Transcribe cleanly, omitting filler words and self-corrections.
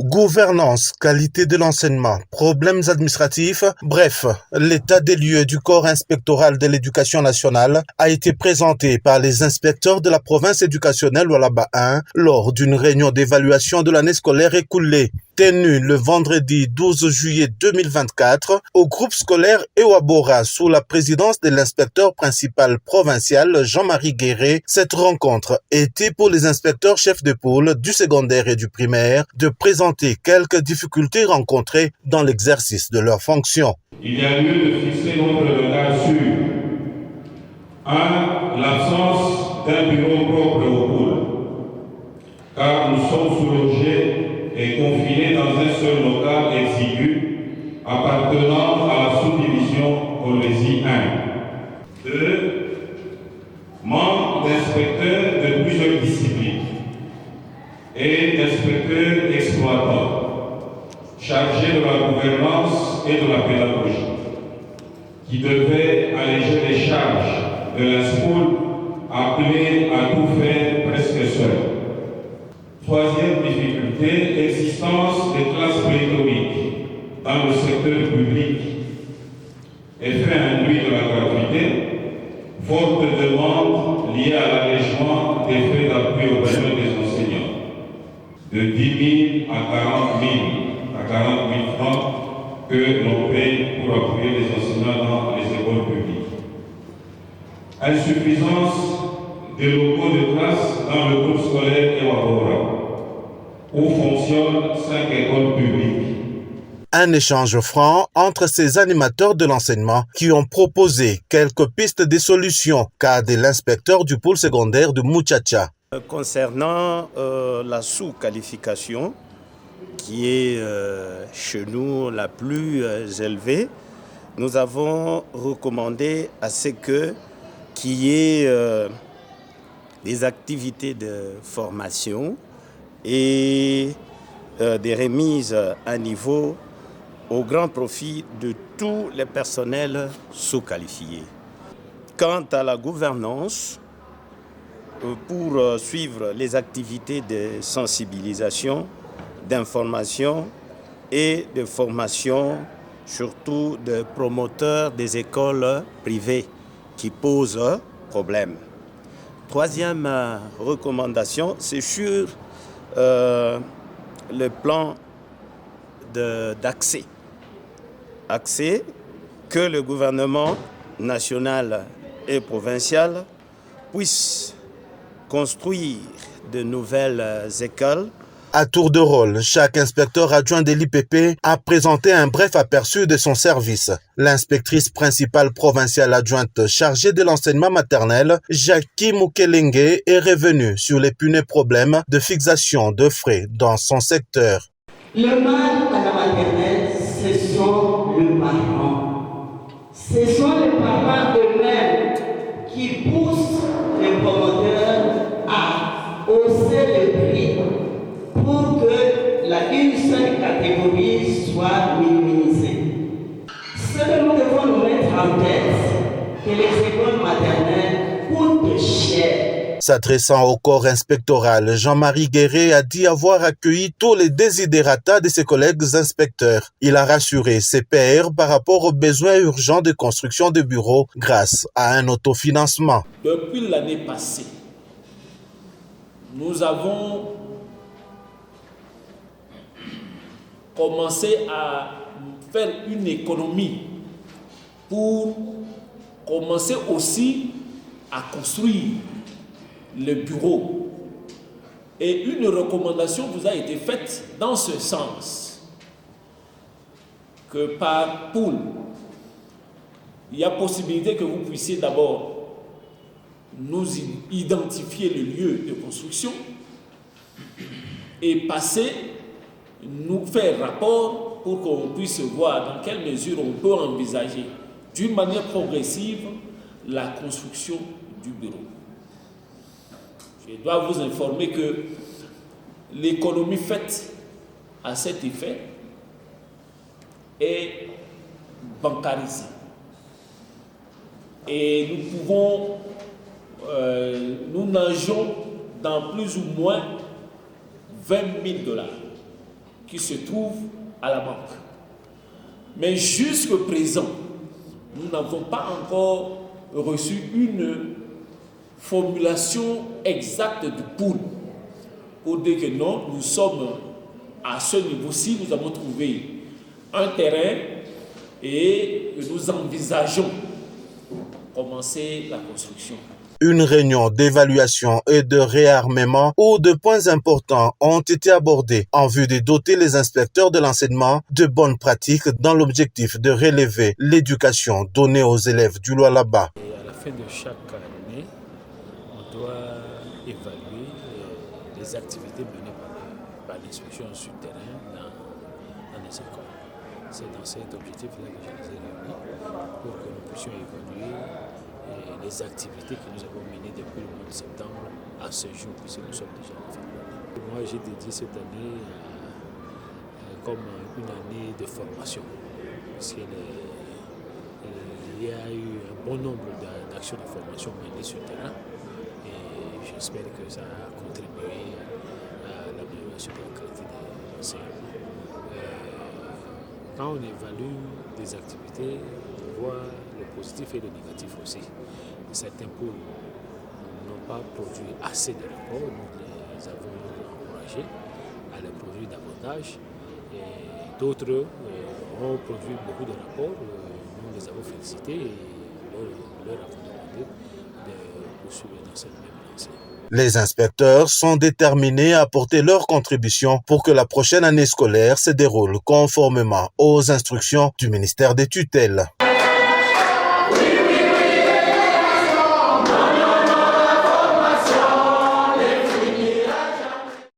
Gouvernance, qualité de l'enseignement, problèmes administratifs, bref, l'état des lieux du corps inspectoral de l'éducation nationale a été présenté par les inspecteurs de la province éducationnelle Lualaba 1 lors d'une réunion d'évaluation de l'année scolaire écoulée, tenue le vendredi 12 juillet 2024 au groupe scolaire Ewabora sous la présidence de l'inspecteur principal provincial Jean-Marie Guéré. Cette rencontre était pour les inspecteurs chefs de pôle du secondaire et du primaire de présenter quelques difficultés rencontrées dans l'exercice de leurs fonctions. Il y a lieu de fixer notre regard sur 1. L'absence d'un bureau propre au pôle, car nous sommes sous-logés et confinés dans un seul local exigu appartenant à la sous-division Colésie 1. 2. Manque d'inspecteurs de plusieurs disciplines et d'inspecteurs exploitants chargés de la gouvernance et de la pédagogie, qui devaient alléger les charges de l'INSPOL appelé à tout faire presque seul. Troisième difficulté, existence des classes pléthoriques dans le secteur public. Effet induit de la gratuité, forte demande liée à l'allègement des frais d'appui aux besoins des enseignants, de 10 000 à 40 000 francs que l'on paye pour appuyer les enseignants dans les écoles publiques. Insuffisance des locaux de classe dans le groupe scolaire Ewabora, où fonctionnent 5 écoles publiques. Un échange franc entre ces animateurs de l'enseignement qui ont proposé quelques pistes de solutions, cas de l'inspecteur du pôle secondaire de Muchacha. Concernant la sous-qualification, qui est chez nous la plus élevée, nous avons recommandé à ce qu'il y ait des activités de formation et des remises à niveau au grand profit de tous les personnels sous-qualifiés. Quant à la gouvernance, pour suivre les activités de sensibilisation, d'information et de formation, surtout de promoteurs des écoles privées qui posent problème. Troisième recommandation, c'est sur le plan d'accès. Accès que le gouvernement national et provincial puisse construire de nouvelles écoles. À tour de rôle, chaque inspecteur adjoint de l'IPP a présenté un bref aperçu de son service. L'inspectrice principale provinciale adjointe chargée de l'enseignement maternel, Jackie Mukelenge, est revenue sur les punais problèmes de fixation de frais dans son secteur. Le mal à la maternelle, ce sont les parents. Ce sont les parents eux-mêmes qui poussent les promoteurs à hausser le prix pour que une seule catégorie soit minimisée. Ce que nous devons nous mettre en tête, que les écoles maternelles coûtent cher. S'adressant au corps inspectoral, Jean-Marie Guéré a dit avoir accueilli tous les desiderata de ses collègues inspecteurs. Il a rassuré ses pairs par rapport aux besoins urgents de construction de bureaux grâce à un autofinancement. Depuis l'année passée, nous avons commencé à faire une économie pour commencer aussi à construire le bureau. Et une recommandation vous a été faite dans ce sens, que par pool, il y a possibilité que vous puissiez d'abord nous identifier le lieu de construction et nous faire rapport pour qu'on puisse voir dans quelle mesure on peut envisager d'une manière progressive la construction du bureau. Je dois vous informer que l'économie faite à cet effet est bancarisée. Et nous pouvons, nous nageons dans plus ou moins $20 000. qui se trouve à la banque. Mais jusqu'à présent, nous n'avons pas encore reçu une formulation exacte du pool pour dire que non, nous sommes à ce niveau-ci, nous avons trouvé un terrain et nous envisageons commencer la construction. Une réunion d'évaluation et de réarmement où de points importants ont été abordés en vue de doter les inspecteurs de l'enseignement de bonnes pratiques dans l'objectif de relever l'éducation donnée aux élèves du Lualaba. Et à la fin de chaque année, on doit évaluer les activités menées par l'inspection sur le terrain dans les écoles. C'est dans cet objectif-là que je les ai réunis pour que nous puissions évaluer les activités que nous avons menées depuis le mois de septembre à ce jour, puisque nous sommes déjà en février. Moi, j'ai dédié cette année comme une année de formation, parce qu'il y a eu un bon nombre d'actions de formation menées sur le terrain, et j'espère que ça a contribué à l'amélioration de la qualité de l'enseignement. Quand on évalue des activités, on voit le positif et le négatif aussi. Certains pôles n'ont pas produit assez de rapports, nous les avons encouragés à les produire davantage. Et d'autres ont produit beaucoup de rapports, nous les avons félicités et leur avons demandé de poursuivre dans cette même lancée. Les inspecteurs sont déterminés à apporter leur contribution pour que la prochaine année scolaire se déroule conformément aux instructions du ministère des tutelles.